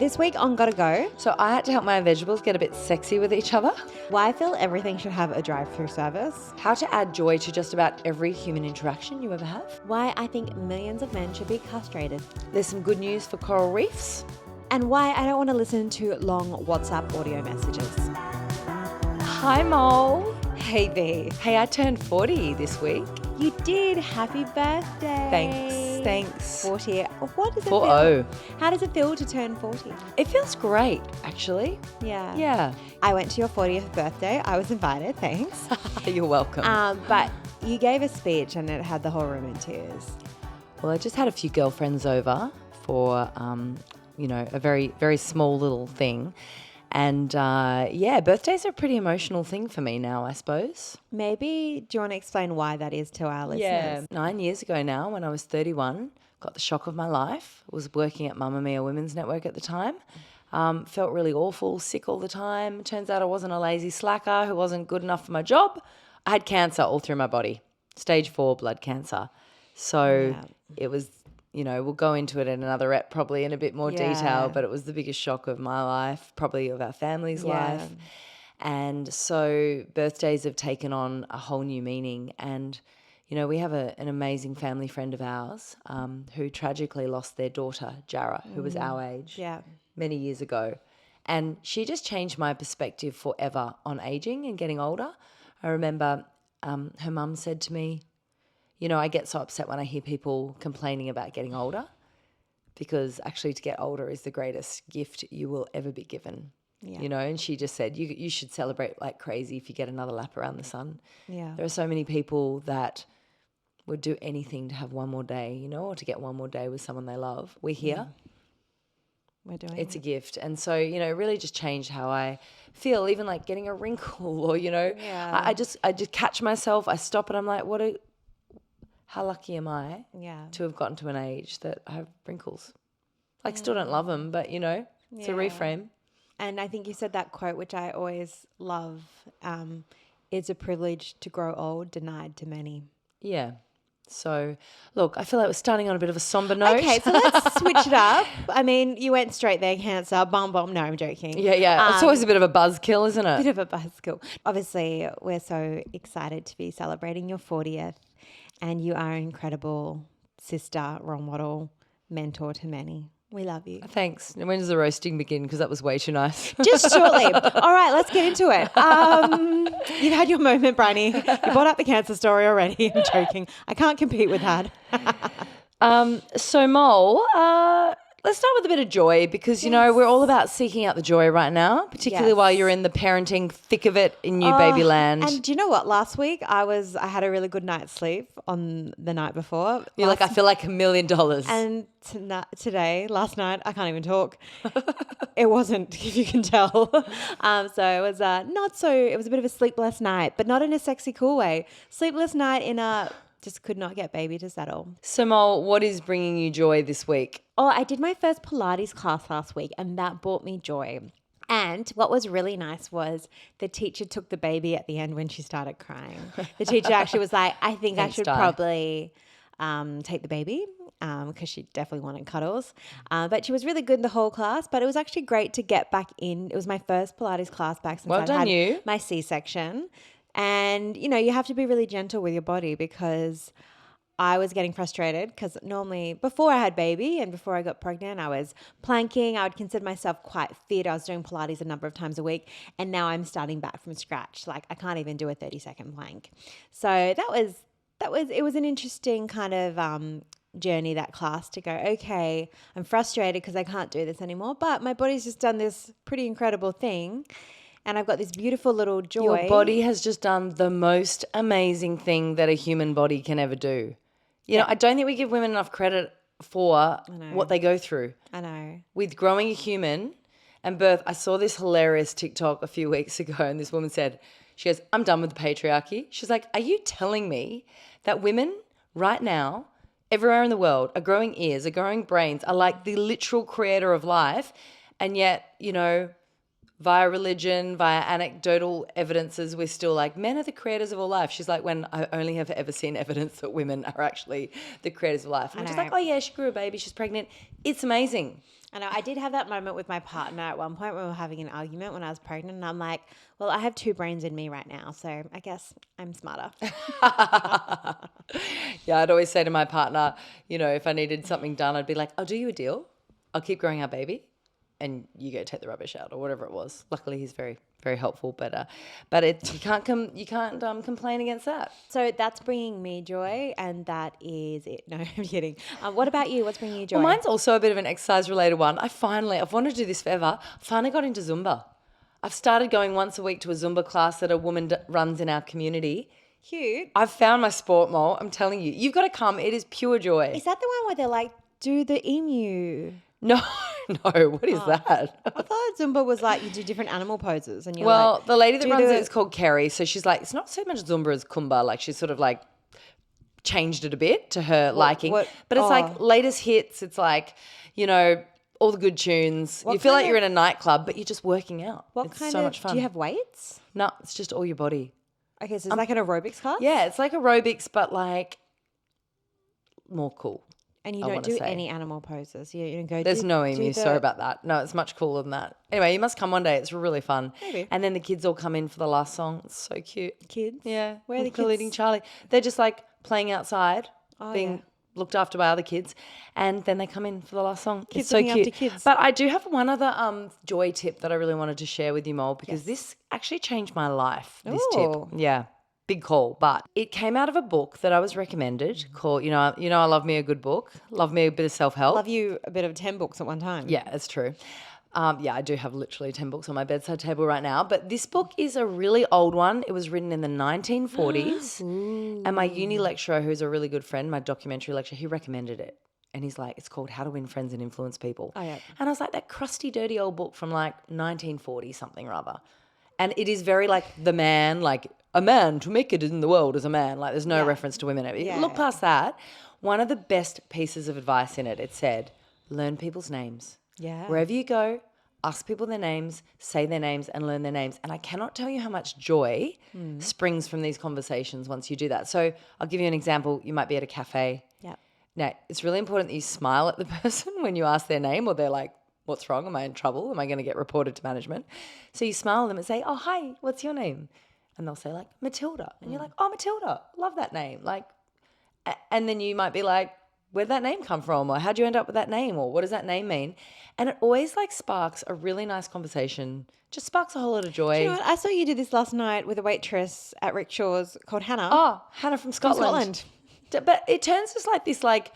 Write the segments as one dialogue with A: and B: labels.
A: This week on Gotta Go,
B: So I had to help my vegetables get a bit sexy with each other.
A: why I feel everything should have a drive-through service.
B: How to add joy to just about every human interaction you ever have.
A: Why I think millions of men should be castrated.
B: There's some good news for coral reefs.
A: And why I don't want to listen to long WhatsApp audio messages.
B: Hi, Mole.
A: Hey, B.
B: Hey, I turned 40 this week.
A: You did. Happy birthday.
B: Thanks.
A: 40. What does it
B: 40.
A: feel? How does it feel to turn 40?
B: It feels great, actually.
A: Yeah.
B: Yeah.
A: I went to your 40th birthday. I was invited. Thanks.
B: You're welcome.
A: But you gave a speech and it had the whole room in tears.
B: Well, I just had a few girlfriends over for, a very, very small little thing. And, birthdays are a pretty emotional thing for me now, I suppose.
A: Maybe, do you want to explain why that is to our listeners?
B: Yeah. 9 years ago now, when I was 31, got the shock of my life. I was working at Mamma Mia Women's Network at the time. Felt really awful, sick all the time. Turns out I wasn't a lazy slacker who wasn't good enough for my job. I had cancer all through my body, stage 4 blood cancer. So It was, we'll go into it in another rep probably in a bit more detail, but it was the biggest shock of my life, probably of our family's life. And so birthdays have taken on a whole new meaning. And, we have an amazing family friend of ours who tragically lost their daughter, Jara, who was our age many years ago. And she just changed my perspective forever on aging and getting older. I remember her mum said to me, I get so upset when I hear people complaining about getting older, because actually to get older is the greatest gift you will ever be given. Yeah. And she just said, you should celebrate like crazy if you get another lap around the sun. Yeah. There are so many people that would do anything to have one more day, or to get one more day with someone they love. We're here.
A: We're doing
B: it's a gift. And so, it really just changed how I feel, even like getting a wrinkle or, I just catch myself, I stop and I'm like, how lucky am I to have gotten to an age that I have wrinkles? Like, still don't love them, but, it's a reframe.
A: And I think you said that quote, which I always love, it's a privilege to grow old, denied to many.
B: Yeah. So, look, I feel like we're starting on a bit of a somber note.
A: Okay, so let's switch it up. I mean, you went straight there, cancer, bum. No, I'm joking.
B: Yeah. It's always a bit of a buzzkill, isn't it?
A: Bit of a buzzkill. Obviously, we're so excited to be celebrating your 40th. And you are an incredible sister, role model, mentor to many. We love you.
B: Thanks. And when does the roasting begin? Because that was way too nice.
A: Just shortly. All right, let's get into it. You've had your moment, Briony. You brought up the cancer story already. I'm joking. I can't compete with that.
B: So, Mole, let's start with a bit of joy because, we're all about seeking out the joy right now, particularly while you're in the parenting thick of it in new baby land.
A: And do you know what? Last week I had a really good night's sleep on the night before.
B: You're like, I feel like $1 million.
A: And last night, I can't even talk. It wasn't, if you can tell. So it was it was a bit of a sleepless night, but not in a sexy, cool way. Sleepless night in a... just could not get baby to settle.
B: So, Mole, what is bringing you joy this week?
A: Oh, I did my first Pilates class last week and that brought me joy. And what was really nice was the teacher took the baby at the end when she started crying. The teacher actually was like, I think I should probably take the baby because she definitely wanted cuddles. But she was really good in the whole class, but it was actually great to get back in. It was my first Pilates class back since I had my C-section. And, you have to be really gentle with your body because I was getting frustrated because normally before I had baby and before I got pregnant, I was planking. I would consider myself quite fit. I was doing Pilates a number of times a week. And now I'm starting back from scratch. Like I can't even do a 30-second plank. So it was an interesting kind of journey, that class, to go, okay, I'm frustrated because I can't do this anymore. But my body's just done this pretty incredible thing. And I've got this beautiful little joy.
B: Your body has just done the most amazing thing that a human body can ever do. I don't think we give women enough credit for what they go through.
A: I know.
B: With growing a human and birth. I saw this hilarious TikTok a few weeks ago and this woman said, she goes, I'm done with the patriarchy. She's like, are you telling me that women right now, everywhere in the world, are growing ears, are growing brains, are like the literal creator of life, and yet, via religion, via anecdotal evidences, we're still like, men are the creators of all life. She's like, when I only have ever seen evidence that women are actually the creators of life. And I'm just like, oh yeah, she grew a baby, she's pregnant. It's amazing.
A: I know. I did have that moment with my partner at one point when we were having an argument when I was pregnant, and I'm like, well, I have 2 brains in me right now, so I guess I'm smarter.
B: Yeah, I'd always say to my partner, you know, if I needed something done, I'd be like, I'll do you a deal. I'll keep growing our baby and you go take the rubbish out or whatever it was. Luckily, he's very, very helpful, but you can't complain against that.
A: So that's bringing me joy, and that is it. No, I'm kidding. What about you? What's bringing you joy?
B: Well, mine's also a bit of an exercise-related one. I've wanted to do this forever. Finally got into Zumba. I've started going once a week to a Zumba class that a woman runs in our community.
A: Cute.
B: I've found my sport, Mo. I'm telling you. You've got to come. It is pure joy.
A: Is that the one where they're like, do the emu?
B: No, what is that?
A: I thought Zumba was like you do different animal poses and
B: the lady that runs it is called Kerry. So she's like, it's not so much Zumba as Kumba. Like she's sort of like changed it a bit to her liking. But it's like latest hits. It's like, you know, all the good tunes. You feel like you're in a nightclub, but you're just working out. It's so much fun.
A: Do you have weights?
B: No, it's just all your body.
A: Okay, so it's like an aerobics class?
B: Yeah, it's like aerobics, but like more cool.
A: And you don't do any animal poses. You don't go.
B: There's no emu. Sorry about that. No, it's much cooler than that. Anyway, you must come one day. It's really fun.
A: Maybe.
B: And then the kids all come in for the last song. It's so cute.
A: Kids?
B: Yeah.
A: Where are the kids?
B: Including Charlie. They're just like playing outside, being looked after by other kids, and then they come in for the last song.
A: Kids
B: it's so cute.
A: after kids.
B: But I do have one other joy tip that I really wanted to share with you, Mole, because this actually changed my life. This tip. Yeah. Big call, but it came out of a book that I was recommended called, you know, I love me a good book, love me a bit of self-help.
A: Love you a bit of 10 books at one time.
B: Yeah, it's true. I do have literally 10 books on my bedside table right now, but this book is a really old one. It was written in the 1940s, and my uni lecturer, who's a really good friend, my documentary lecturer, he recommended it. And he's like, it's called How to Win Friends and Influence People.
A: Oh, yeah.
B: And I was like, that crusty, dirty old book from like 1940 something or other. And it is very like the man, like a man to make it in the world as a man. Like there's no reference to women. Look past that. One of the best pieces of advice in it said, learn people's names.
A: Yeah.
B: Wherever you go, ask people their names, say their names and learn their names. And I cannot tell you how much joy springs from these conversations once you do that. So I'll give you an example. You might be at a cafe.
A: Yeah.
B: Now, it's really important that you smile at the person when you ask their name or they're like, what's wrong? Am I in trouble? Am I going to get reported to management? So you smile at them and say, oh, hi, what's your name? And they'll say like, Matilda. And you're like, oh, Matilda, love that name. Like, and then you might be like, where'd that name come from? Or how'd you end up with that name? Or what does that name mean? And it always like sparks a really nice conversation, just sparks a whole lot of joy.
A: Do you know what? I saw you do this last night with a waitress at Rickshaw's called Hannah.
B: Oh, Hannah from Scotland. But it turns just like this, like,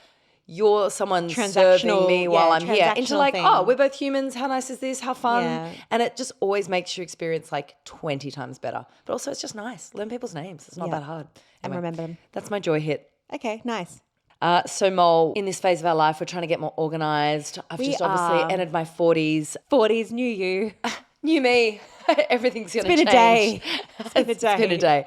B: you're someone serving me while I'm here into like, oh, we're both humans. How nice is this? How fun. Yeah. And it just always makes your experience like 20 times better. But also it's just nice. Learn people's names. It's not that hard. Anyway,
A: and remember them.
B: That's my joy hit.
A: Okay, nice.
B: So Mole, in this phase of our life, we're trying to get more organised. I've obviously entered my 40s.
A: 40s, new you.
B: New me. Everything's going to change.
A: It's been a day.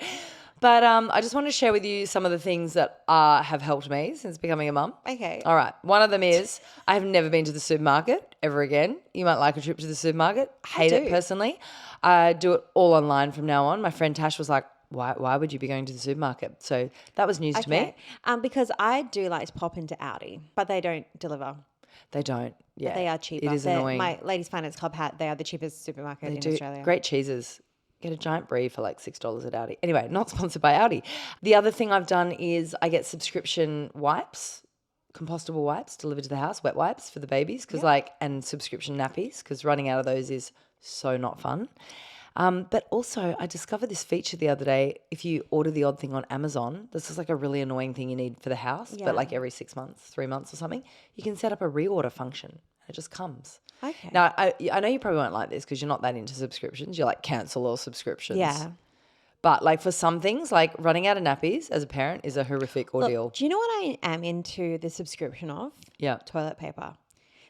B: But I just want to share with you some of the things that have helped me since becoming a mum.
A: Okay.
B: All right. One of them is I have never been to the supermarket ever again. You might like a trip to the supermarket. Hate it personally. I do it all online from now on. My friend Tash was like, why would you be going to the supermarket? So that was news to me.
A: Because I do like to pop into Aldi, but they don't deliver.
B: They don't. Yeah.
A: But they are cheaper.
B: It is annoying.
A: My Ladies Finance Club they are the cheapest supermarket in Australia.
B: Great cheeses. Get a giant brie for like $6 at Aldi. Anyway, not sponsored by Aldi. The other thing I've done is I get subscription wipes, compostable wipes delivered to the house, wet wipes for the babies, and subscription nappies because running out of those is so not fun. But also I discovered this feature the other day. If you order the odd thing on Amazon, this is like a really annoying thing you need for the house, but like every 6 months, 3 months or something, you can set up a reorder function. It just comes.
A: Okay.
B: Now, I know you probably won't like this because you're not that into subscriptions. You're like cancel all subscriptions.
A: Yeah.
B: But like for some things, like running out of nappies as a parent is a horrific ordeal.
A: Look, do you know what I am into the subscription of?
B: Yeah.
A: Toilet paper.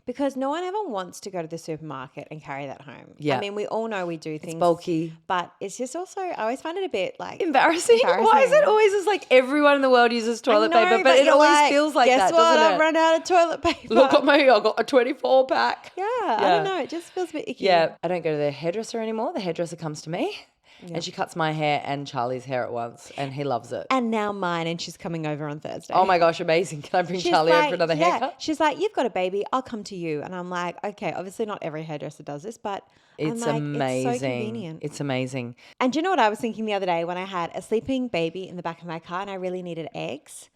A: Because no one ever wants to go to the supermarket and carry that home.
B: Yeah.
A: I mean, we all know we do things.
B: It's bulky.
A: But it's just also, I always find it a bit like
B: Embarrassing. Why is it always just like everyone in the world uses toilet paper, but it always feels like that,
A: doesn't it? Guess what? I've run out of toilet paper.
B: Look at me, I got a 24 pack.
A: Yeah, I don't know. It just feels a bit icky.
B: Yeah, I don't go to the hairdresser anymore. The hairdresser comes to me. And she cuts my hair and Charlie's hair at once, and he loves it.
A: And now mine, and she's coming over on Thursday.
B: Oh my gosh, amazing. Can I bring Charlie over for another haircut?
A: She's like, you've got a baby, I'll come to you. And I'm like, okay, obviously not every hairdresser does this, but
B: it's amazing. It's so convenient. It's amazing.
A: And do you know what I was thinking the other day when I had a sleeping baby in the back of my car and I really needed eggs?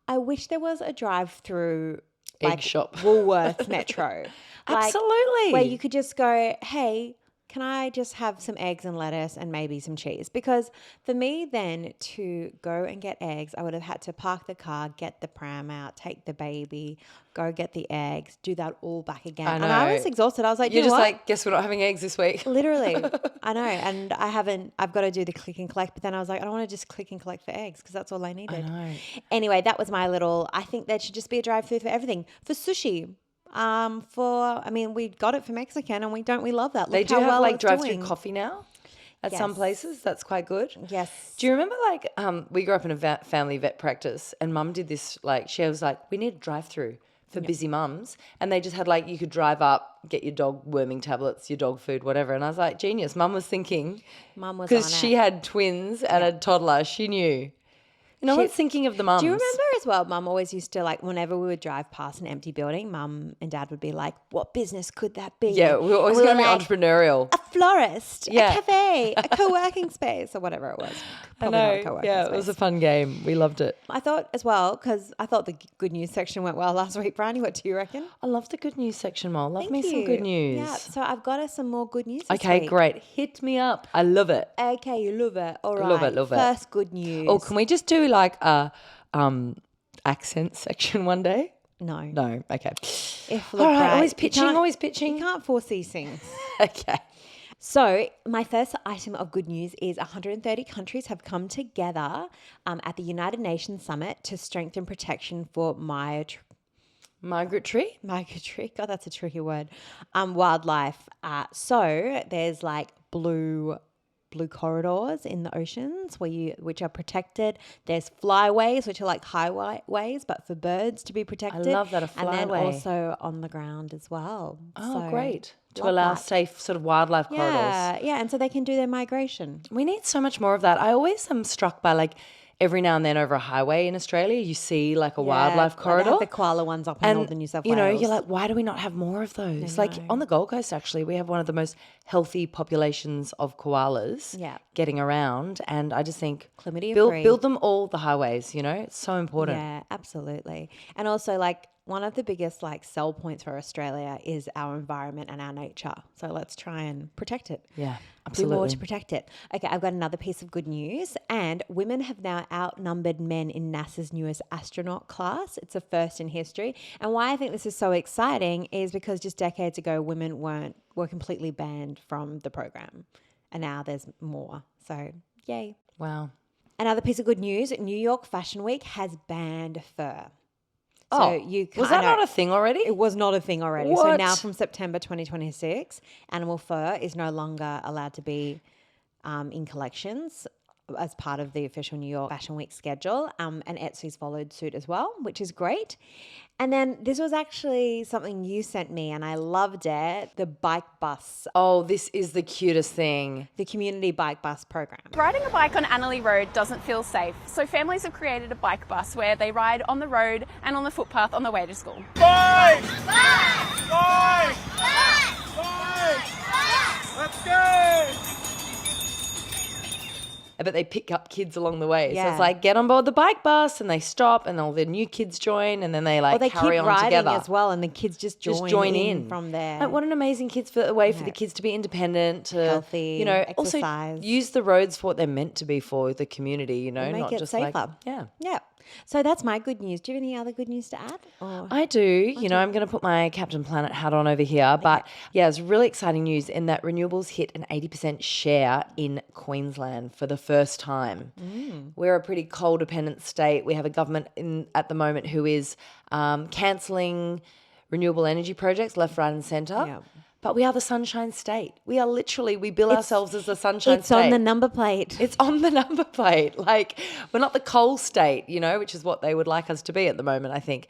A: I wish there was a drive-through
B: egg shop.
A: Woolworths Metro.
B: Absolutely.
A: Where you could just go, hey, can I just have some eggs and lettuce and maybe some cheese? Because for me then to go and get eggs, I would have had to park the car, get the pram out, take the baby, go get the eggs, do that all back again.
B: I know.
A: And I was exhausted. I was like,
B: you're just
A: what?
B: like, guess we're not having eggs this week.
A: Literally. I know. And I've got to do the click and collect. But then I was like, I don't want to just click and collect for eggs because that's all I needed.
B: I know.
A: Anyway, that was my I think there should just be a drive-through for everything. For sushi. We got it for Mexican and we love that. Look
B: they do
A: how
B: have
A: well
B: like
A: it's
B: drive-through
A: doing.
B: coffee now at
A: Yes.
B: some places. That's quite good.
A: Yes.
B: Do you remember we grew up in a family vet practice and mum did this, she was like, we need a drive-through for busy mums. And they just had you could drive up, get your dog worming tablets, your dog food, whatever. And I was like, genius. Mum was thinking.
A: Mum was
B: because she had twins and a toddler. She knew. No one's thinking of the mums.
A: Do you remember as well, Mum always used to whenever we would drive past an empty building, Mum and Dad would be like, what business could that be?
B: Yeah, we were always going to be entrepreneurial.
A: A florist, a cafe, a co-working space or whatever it was. Probably not a co-working space.
B: It was a fun game. We loved it.
A: I thought as well, because I thought the good news section went well last week. Briony, what do you reckon?
B: I love the good news section, Mol. Love
A: Thank
B: me
A: you.
B: some good news.
A: Yeah, so I've got us some more good news this
B: Okay,
A: week.
B: great. Hit me up. I love it.
A: Okay, you love it. All right.
B: Love it.
A: First good news.
B: Oh, can we just do a accent section one day? No. Okay.
A: All
B: right. Always pitching.
A: You can't foresee things.
B: Okay.
A: So my first item of good news is 130 countries have come together at the United Nations Summit to strengthen protection for
B: migratory.
A: God, that's a tricky word. Wildlife. So there's blue corridors in the oceans which are protected. There's flyways, which are like highways, but for birds to be protected.
B: I love that, a flyway.
A: And then also on the ground as well.
B: Oh, great. To allow safe sort of wildlife corridors.
A: Yeah, and so they can do their migration.
B: We need so much more of that. I always am struck by every now and then over a highway in Australia, you see a wildlife corridor.
A: They have the koala ones up in northern New South Wales.
B: You're like, why do we not have more of those? On the Gold Coast, actually, we have one of the most healthy populations of koalas getting around. And I just think build them all the highways, it's so important.
A: Yeah, absolutely. And also one of the biggest sell points for Australia is our environment and our nature. So let's try and protect it.
B: Yeah, absolutely.
A: Do more to protect it. Okay, I've got another piece of good news. And women have now outnumbered men in NASA's newest astronaut class. It's a first in history. And why I think this is so exciting is because just decades ago, women were completely banned from the program. And now there's more. So yay.
B: Wow.
A: Another piece of good news, New York Fashion Week has banned fur.
B: Was that not a thing already?
A: It was not a thing already.
B: What?
A: So now from September 2026, animal fur is no longer allowed to be in collections as part of the official New York Fashion Week schedule. And Etsy's followed suit as well, which is great. And then this was actually something you sent me and I loved it, the bike bus.
B: Oh, this is the cutest thing.
A: The community bike bus program.
C: Riding a bike on Annerley Road doesn't feel safe, so families have created a bike bus where they ride on the road and on the footpath on the way to school.
D: Bike! Bike! Bike! Bike! Bike! Let's go!
B: But they pick up kids along the way.
A: Yeah.
B: So it's get on board the bike bus and they stop and all the new kids join and then they
A: Or they
B: carry
A: keep
B: on
A: riding
B: together.
A: as well and the kids just join in from there.
B: What an amazing way for the kids to be independent, to
A: healthy,
B: also
A: exercise.
B: use the roads for what they're meant to be for, the community,
A: Make
B: not
A: it
B: just
A: safer. Yeah. So that's my good news. Do you have any other good news to add?
B: I do. I'm going to put my Captain Planet hat on over here. But it's really exciting news in that renewables hit an 80% share in Queensland for the first time. We're a pretty coal-dependent state. We have a government at the moment who is cancelling renewable energy projects left, right and centre.
A: Yeah.
B: But we are the Sunshine State. We are literally, we bill ourselves as the Sunshine
A: It's
B: State.
A: on the number plate.
B: It's on the number plate. Like, we're not the coal state, which is what they would like us to be at the moment, I think.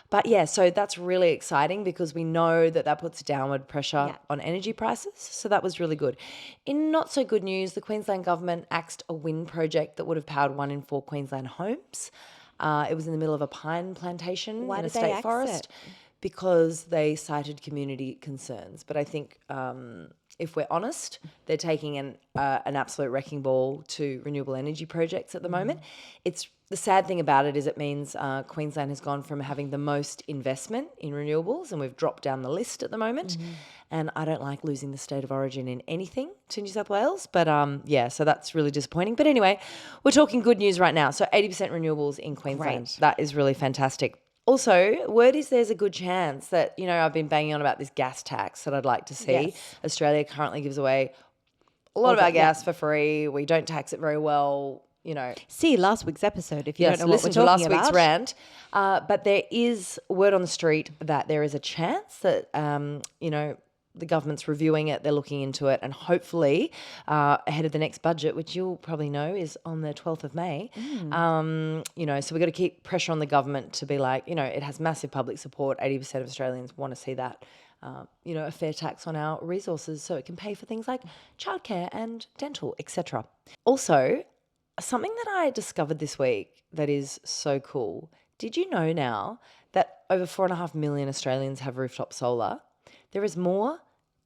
B: But yeah, so that's really exciting because we know that puts downward pressure on energy prices. So that was really good. In not so good news, the Queensland government axed a wind project that would have powered 1 in 4 Queensland homes. It was in the middle of a pine plantation in a state forest because they cited community concerns. But I think if we're honest, they're taking an absolute wrecking ball to renewable energy projects at the moment. The sad thing about it is it means Queensland has gone from having the most investment in renewables, and we've dropped down the list at the moment. And I don't like losing the state of origin in anything to New South Wales. But so that's really disappointing. But anyway, we're talking good news right now. So 80% renewables in Queensland.
A: Great.
B: That is really fantastic. Also, word is there's a good chance that, I've been banging on about this gas tax that I'd like to see.
A: Yes.
B: Australia currently gives away a lot of our gas for free. We don't tax it very well,
A: See last week's episode if you don't know what
B: listen
A: we're
B: to last
A: talking
B: week's
A: about.
B: rant. But there is word on the street that there is a chance that, the government's reviewing it, they're looking into it, and hopefully ahead of the next budget, which you'll probably know is on the 12th of May, so we've got to keep pressure on the government to be like, it has massive public support. 80% of Australians want to see that, a fair tax on our resources so it can pay for things like childcare and dental, etc. Also, something that I discovered this week that is so cool. Did you know now that over 4.5 million Australians have rooftop solar? There is more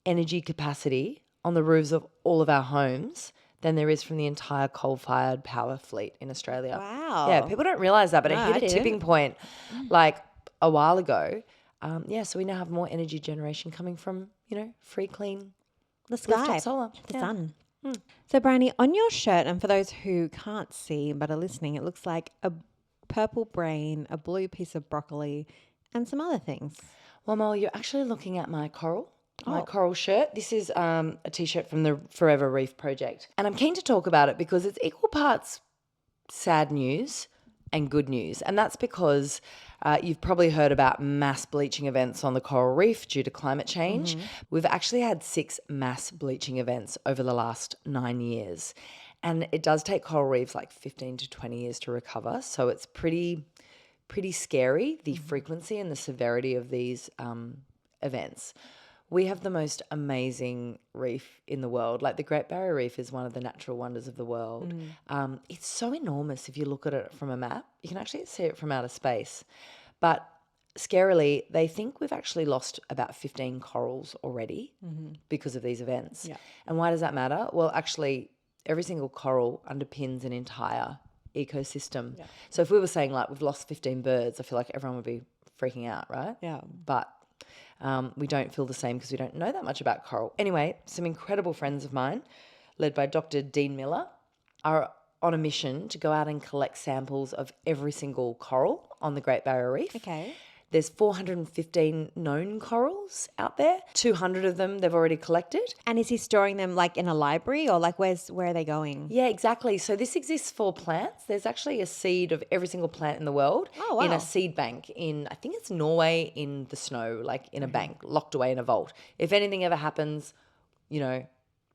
B: energy capacity on the roofs of all of our homes than there is from the entire coal-fired power fleet in Australia.
A: Wow.
B: Yeah, people don't realise that, but
A: No,
B: it hit
A: I
B: a
A: didn't.
B: tipping point like a while ago. So we now have more energy generation coming from, free, clean
A: The sky.
B: rooftop solar.
A: The
B: Yeah.
A: sun. So, Briony, on your shirt, and for those who can't see but are listening, it looks like a purple brain, a blue piece of broccoli, and some other things.
B: Well, Mel, you're actually looking at my coral shirt. This is a T-shirt from the Forever Reef Project. And I'm keen to talk about it because it's equal parts sad news and good news. And that's because you've probably heard about mass bleaching events on the coral reef due to climate change. We've actually had 6 mass bleaching events over the last 9 years. And it does take coral reefs like 15 to 20 years to recover. So it's pretty scary, the frequency and the severity of these events. We have the most amazing reef in the world. Like the Great Barrier Reef is one of the natural wonders of the world. It's so enormous if you look at it from a map. You can actually see it from outer space. But scarily, they think we've actually lost about 15 corals already because of these events.
A: Yeah.
B: And why does that matter? Well, actually, every single coral underpins an entire ecosystem.
A: Yeah.
B: So if we were saying like we've lost 15 birds, I feel like everyone would be freaking out, right?
A: Yeah.
B: But we don't feel the same because we don't know that much about coral. Anyway, some incredible friends of mine, led by Dr. Dean Miller, are on a mission to go out and collect samples of every single coral on the Great Barrier Reef.
A: Okay.
B: There's 415 known corals out there. 200 of them they've already collected.
A: And is he storing them like in a library or like where are they going?
B: Yeah, exactly. So this exists for plants. There's actually a seed of every single plant in the world in a seed bank in, I think it's Norway, in the snow, like in a bank, locked away in a vault. If anything ever happens,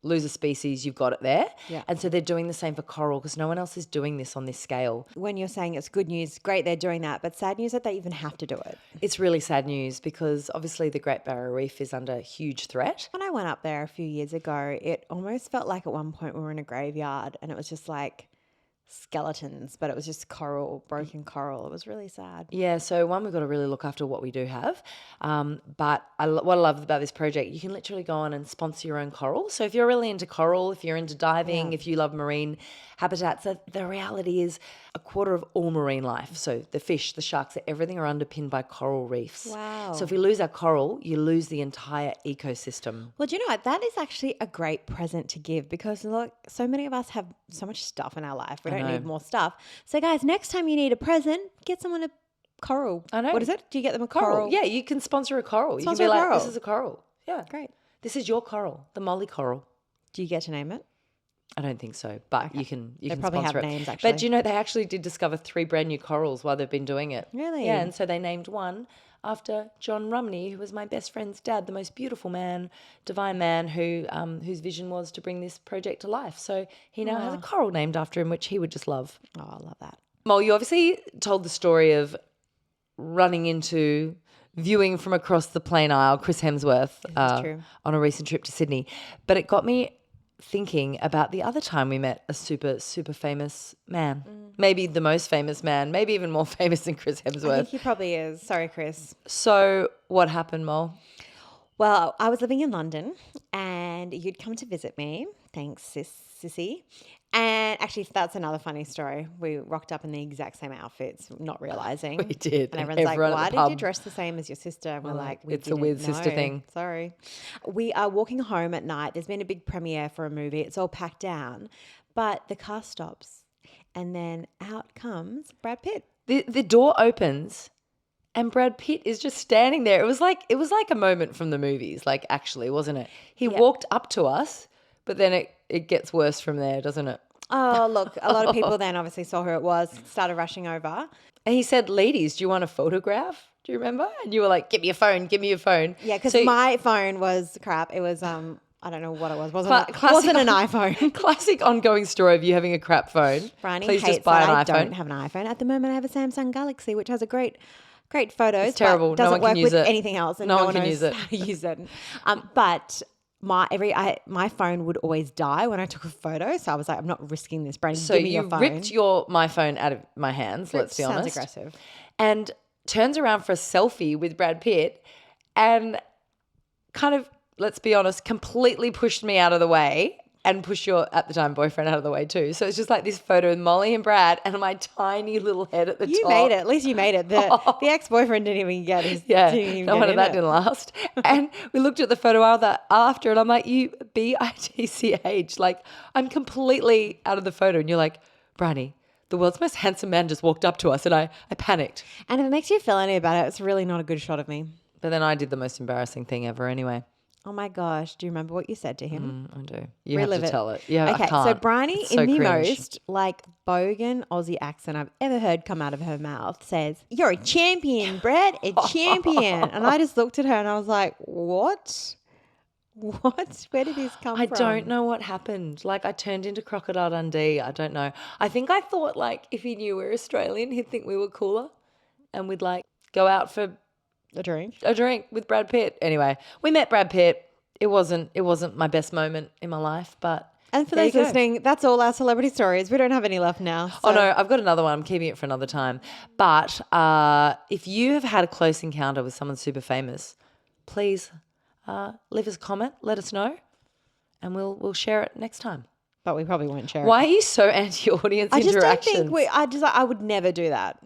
B: lose a species, you've got it there.
A: Yeah.
B: And so they're doing the same for coral because no one else is doing this on this scale.
A: When you're saying it's good news, great, they're doing that, but sad news that they even have to do it.
B: It's really sad news because obviously the Great Barrier Reef is under huge threat.
A: When I went up there a few years ago, it almost felt like at one point we were in a graveyard and it was just like skeletons, but it was just coral, broken coral. It was really sad.
B: Yeah, so one, we've got to really look after what we do have. But what I love about this project, you can literally go on and sponsor your own coral. So if you're really into coral, if you're into diving, if you love marine habitats, the reality is a quarter of all marine life. So the fish, the sharks, everything are underpinned by coral reefs.
A: Wow.
B: So if we lose our coral, you lose the entire ecosystem.
A: Well, do you know what? That is actually a great present to give because look, so many of us have so much stuff in our life. We don't need more stuff. So guys, next time you need a present, get someone a coral.
B: I know.
A: What is it? Do you get them a coral?
B: Yeah, you can sponsor a coral.
A: Sponsor
B: you can be
A: a
B: like,
A: coral.
B: this is a coral. Yeah.
A: Great.
B: This is your coral, the molly coral.
A: Do you get to name it?
B: I don't think so, but you can
A: probably
B: sponsor
A: have
B: it.
A: names, actually.
B: But do you know they actually did discover 3 brand new corals while they've been doing it?
A: Really?
B: Yeah, and so they named one after John Rumney, who was my best friend's dad, the most beautiful man, divine man, who whose vision was to bring this project to life. So he now has a coral named after him, which he would just love.
A: Oh, I love that.
B: Mol, you obviously told the story of running into, viewing from across the plain aisle, Chris Hemsworth on a recent trip to Sydney. But it got me thinking about the other time we met a super, super famous man. Maybe the most famous man, maybe even more famous than Chris Hemsworth.
A: I think he probably is. Sorry, Chris.
B: So what happened, Mol?
A: Well, I was living in London and you'd come to visit me. Thanks, sissy. And actually, that's another funny story. We rocked up in the exact same outfits, not realising.
B: We did.
A: And everyone's
B: Everyone
A: like,
B: at the
A: why did you
B: pub.
A: dress the same as your sister? And we're like,
B: it's a weird sister thing.
A: Sorry. We are walking home at night. There's been a big premiere for a movie. It's all packed down. But the car stops. And then out comes Brad Pitt.
B: The door opens and Brad Pitt is just standing there. It was like a moment from the movies, like actually, wasn't it? He walked up to us, but then it gets worse from there, doesn't it?
A: Oh, look, a lot of people then obviously saw who it was, started rushing over.
B: And he said, ladies, do you want a photograph? Do you remember? And you were like, give me your phone.
A: Yeah, because my phone was crap. It was, I don't know what it was. Wasn't an iPhone.
B: Classic ongoing story of you having a crap phone.
A: Briony
B: Please
A: hates
B: just buy
A: that
B: an
A: I
B: iPhone.
A: don't have an iPhone. At the moment, I have a Samsung Galaxy, which has a great photos.
B: It's terrible.
A: But doesn't
B: No one can
A: work
B: use
A: with
B: it.
A: anything else. And
B: No one
A: one
B: can
A: knows
B: use it.
A: how to use it. But my phone would always die when I took a photo. So I was like, I'm not risking this. Brandon,
B: So
A: give me
B: you
A: your phone.
B: ripped my phone out of my hands, let's be honest.
A: Sounds aggressive.
B: And turns around for a selfie with Brad Pitt and kind of, let's be honest, completely pushed me out of the way and pushed your, at the time, boyfriend out of the way too. So it's just like this photo with Molly and Brad and my tiny little head at the top.
A: You made it. At least you made it. The ex-boyfriend didn't even get his.
B: Yeah,
A: didn't even
B: no
A: get
B: wonder
A: in
B: that
A: it.
B: didn't last. And we looked at the photo after and I'm like, you bitch. Like, I'm completely out of the photo. And you're like, Briony, the world's most handsome man just walked up to us and I panicked.
A: And if it makes you feel any about it, it's really not a good shot of me.
B: But then I did the most embarrassing thing ever anyway.
A: Oh my gosh. Do you remember what you said to him?
B: I do. You
A: Relive
B: have to
A: it.
B: tell it. Yeah,
A: Okay,
B: I can't.
A: so Briony,
B: It's
A: in
B: so
A: the
B: cringe.
A: most like bogan Aussie accent I've ever heard come out of her mouth, says, "You're a champion, Brad, a champion." And I just looked at her and I was like, "What? What? Where did this come
B: I
A: from?"
B: don't know what happened. Like, I turned into Crocodile Dundee. I don't know. I think I thought, like, if he knew we were Australian, he'd think we were cooler and we'd, like, go out for
A: A drink.
B: a drink with Brad Pitt. Anyway, we met Brad Pitt. It wasn't my best moment in my life, but
A: And for
B: there
A: those
B: you go.
A: listening, that's all our celebrity stories. We don't have any left now. So.
B: Oh no, I've got another one. I'm keeping it for another time. But if you have had a close encounter with someone super famous, please leave us a comment, let us know, and we'll share it next time.
A: But we probably won't share it.
B: Why are you so anti-audience
A: I just
B: interactions?
A: don't think I would never do that.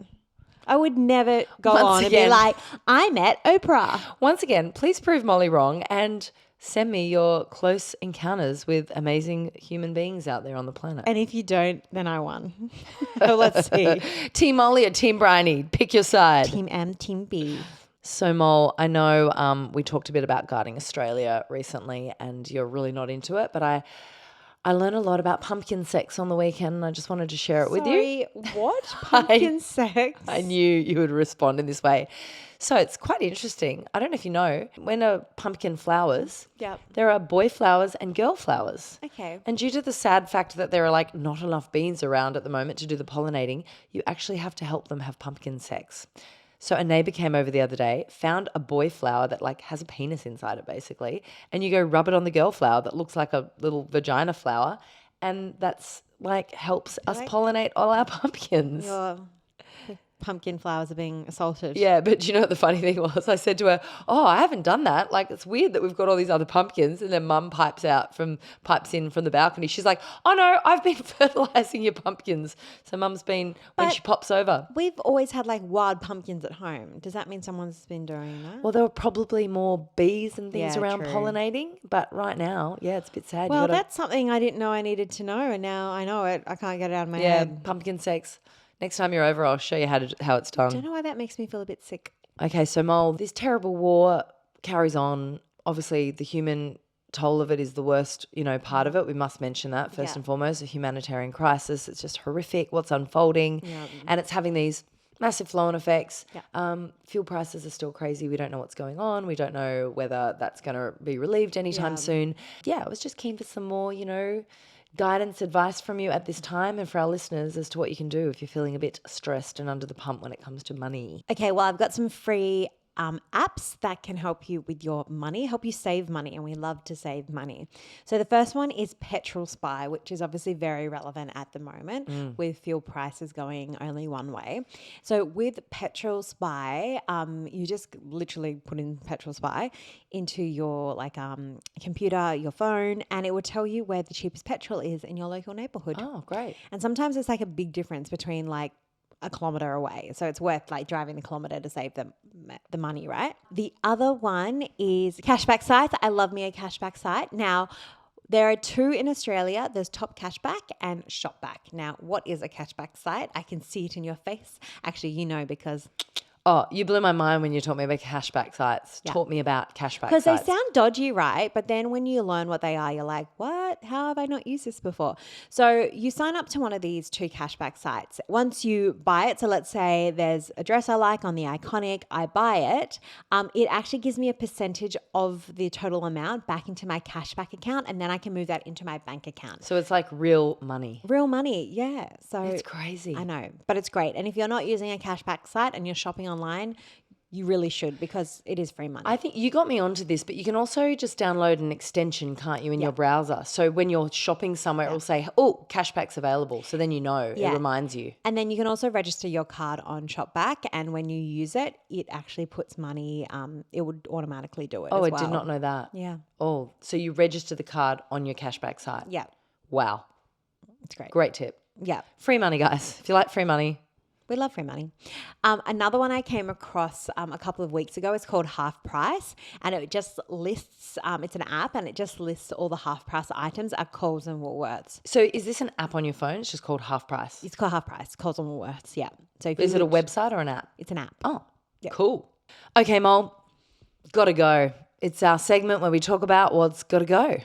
A: I would never go
B: Once
A: on and
B: again.
A: be like, I met Oprah.
B: Once again, please prove Molly wrong and send me your close encounters with amazing human beings out there on the planet.
A: And if you don't, then I won. So let's see.
B: Team Molly or Team Briony? Pick your side.
A: Team M, Team B.
B: So, Mol, I know we talked a bit about guarding Australia recently and you're really not into it, but I learned a lot about pumpkin sex on the weekend and I just wanted to share it with you.
A: What? Pumpkin sex?
B: I knew you would respond in this way. So it's quite interesting. I don't know if you know, when a pumpkin flowers,
A: Yep.
B: there are boy flowers and girl flowers.
A: Okay.
B: And due to the sad fact that there are like not enough bees around at the moment to do the pollinating, you actually have to help them have pumpkin sex. So a neighbor came over the other day, found a boy flower that like has a penis inside it basically, and you go rub it on the girl flower that looks like a little vagina flower, and that's like helps us pollinate all our pumpkins.
A: Your pumpkin flowers are being assaulted.
B: Yeah, but do you know what the funny thing was? I said to her, "Oh, I haven't done that. Like, it's weird that we've got all these other pumpkins." And then Mum pipes in from the balcony. She's like, "Oh no, I've been fertilizing your pumpkins." So Mum's been when
A: But-
B: she pops over.
A: We've always had like wild pumpkins at home. Does that mean someone's been doing that?
B: Well, there were probably more bees and things
A: Yeah,
B: around
A: true.
B: pollinating, but right now, yeah, it's a bit sad.
A: Well,
B: you gotta,
A: that's something I didn't know I needed to know, and now I know it. I can't get it out of my
B: yeah,
A: head.
B: pumpkin sex. Next time you're over, I'll show you how it's
A: I don't
B: done.
A: know why that makes me feel a bit sick.
B: Okay, so Mole, this terrible war carries on. Obviously, the human toll of it is the worst, part of it. We must mention that first
A: Yeah.
B: and foremost, a humanitarian crisis. It's just horrific what's unfolding, and it's having these Massive flow-on effects.
A: Yeah.
B: Fuel prices are still crazy. We don't know what's going on. We don't know whether that's going to be relieved anytime soon. Yeah, I was just keen for some more, guidance, advice from you at this time and for our listeners as to what you can do if you're feeling a bit stressed and under the pump when it comes to money.
A: Okay, well, I've got some free apps that can help you with your money, help you save money, and we love to save money. So the first one is Petrol Spy, which is obviously very relevant at the moment with fuel prices going only one way. So with Petrol Spy, you just literally put in Petrol Spy into your computer, your phone, and it will tell you where the cheapest petrol is in your local neighborhood.
B: Oh, great.
A: And sometimes it's like a big difference between a kilometre away. So it's worth driving the kilometre to save the money, right? The other one is cashback sites. I love me a cashback site. Now, there are two in Australia. There's Top Cashback and Shopback. Now, what is a cashback site? I can see it in your face. Actually, because...
B: Oh, you blew my mind when you taught me about cashback sites. Yeah. Taught me about cashback sites.
A: Because they sound dodgy, right? But then when you learn what they are, you're like, what? How have I not used this before? So you sign up to one of these two cashback sites. Once you buy it, so let's say there's a dress I like on the Iconic, I buy it. It actually gives me a percentage of the total amount back into my cashback account, and then I can move that into my bank account.
B: So it's like real money.
A: Real money, yeah. So
B: it's crazy.
A: I know, but it's great. And if you're not using a cashback site and you're shopping online, you really should, because it is free money.
B: I think you got me onto this, but you can also just download an extension, can't you, in your browser? So when you're shopping somewhere, it will say, oh, cashback's available. So then it reminds you.
A: And then you can also register your card on Shopback, and when you use it, it actually puts money, it would automatically do it as well.
B: I did not know that.
A: Yeah.
B: Oh, so you register the card on your cashback site?
A: Yeah.
B: Wow.
A: It's great.
B: Great tip.
A: Yeah.
B: Free money, guys. If you like free money.
A: We love free money. Another one I came across a couple of weeks ago is called Half Price, and it just lists, it's an app, and it just lists all the half price items at Coles and Woolworths.
B: So is this an app on your phone? It's just called Half Price?
A: It's called Half Price, Coles and Woolworths, yeah. So
B: is it a website or an app?
A: It's an app.
B: Oh, cool. Okay, Mol, gotta go. It's our segment where we talk about what's gotta go.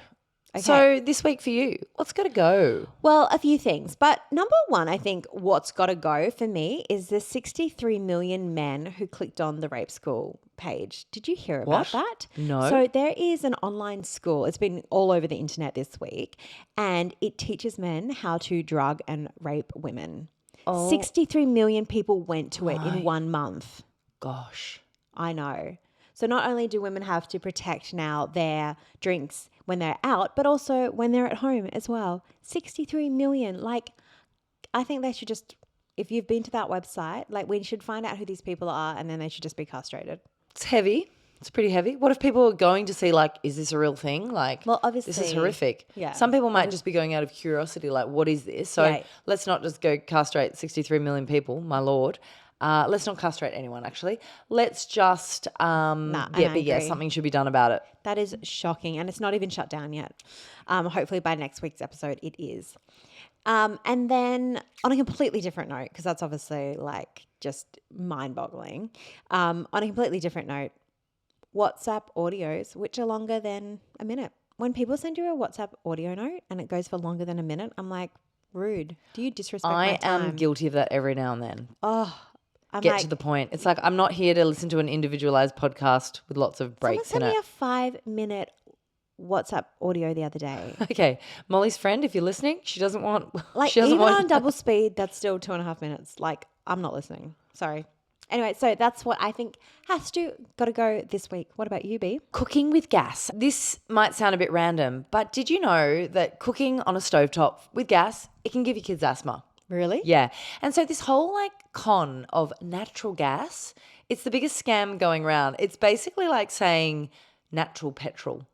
B: Okay. So this week for you, what's got to go?
A: Well, a few things. But number one, I think what's got to go for me is the 63 million men who clicked on the rape school page. Did you hear about that?
B: No.
A: So there is an online school. It's been all over the internet this week, and it teaches men how to drug and rape women. 63 million people went to it in 1 month.
B: Gosh.
A: I know. So not only do women have to protect now their drinks when they're out, but also when they're at home as well. 63 million. I think they should just, if you've been to that website, we should find out who these people are, and then they should just be castrated.
B: It's heavy. It's pretty heavy. What if people are going to see, is this a real thing?
A: Well, obviously.
B: This is horrific.
A: Yeah.
B: Some people might just be going out of curiosity, what is this? So let's not just go castrate 63 million people, my lord. Let's not castrate anyone, actually. Let's just something should be done about it.
A: That is shocking, and it's not even shut down yet. Hopefully by next week's episode it is. And then on a completely different note, because that's obviously just mind-boggling, on a completely different note, WhatsApp audios, which are longer than a minute. When people send you a WhatsApp audio note and it goes for longer than a minute, I'm like, rude. Do you disrespect my time?
B: I am guilty of that every now and then.
A: Oh,
B: Get to the point. It's I'm not here to listen to an individualized podcast with lots of breaks in it.
A: Someone sent me a 5-minute WhatsApp audio the other day.
B: Okay. Molly's friend, if you're listening, she doesn't want...
A: even on double speed, that's still 2.5 minutes. I'm not listening. Sorry. Anyway, so that's what I think got to go this week. What about you, B?
B: Cooking with gas. This might sound a bit random, but did you know that cooking on a stovetop with gas, it can give your kids asthma?
A: Really?
B: Yeah. And so this whole con of natural gas, it's the biggest scam going around. It's basically like saying natural petrol.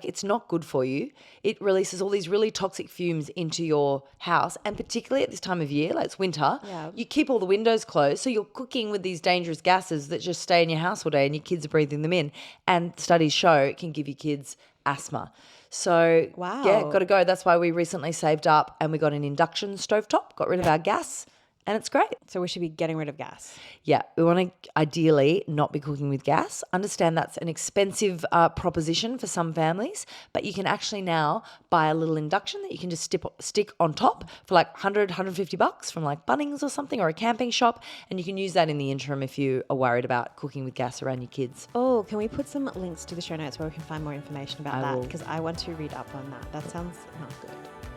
B: It's not good for you. It releases all these really toxic fumes into your house, and particularly at this time of year, it's winter, you keep all the windows closed, so you're cooking with these dangerous gases that just stay in your house all day and your kids are breathing them in. And studies show it can give your kids asthma. So, got to go. That's why we recently saved up and we got an induction stovetop, got rid of our gas, And it's great.
A: So we should be getting rid of gas.
B: Yeah, we want to ideally not be cooking with gas. Understand that's an expensive proposition for some families, but you can actually now buy a little induction that you can just stick on top for like $100-$150 from like Bunnings or something, or a camping shop, and you can use that in the interim if you are worried about cooking with gas around your kids.
A: Oh, can we put some links to the show notes where we can find more information about
B: I
A: that?
B: will.
A: Because I want to read up on that. That sounds not good.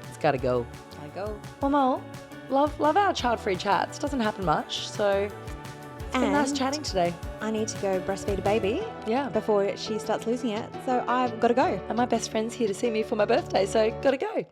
B: It's got to go.
A: I go.
B: Well, Mel, love our child-free chats. Doesn't happen much, so it's been nice
A: And
B: chatting today.
A: I need to go breastfeed a baby
B: Yeah.
A: before she starts losing it. So I've got to go.
B: And my best friend's here to see me for my birthday, so got to go.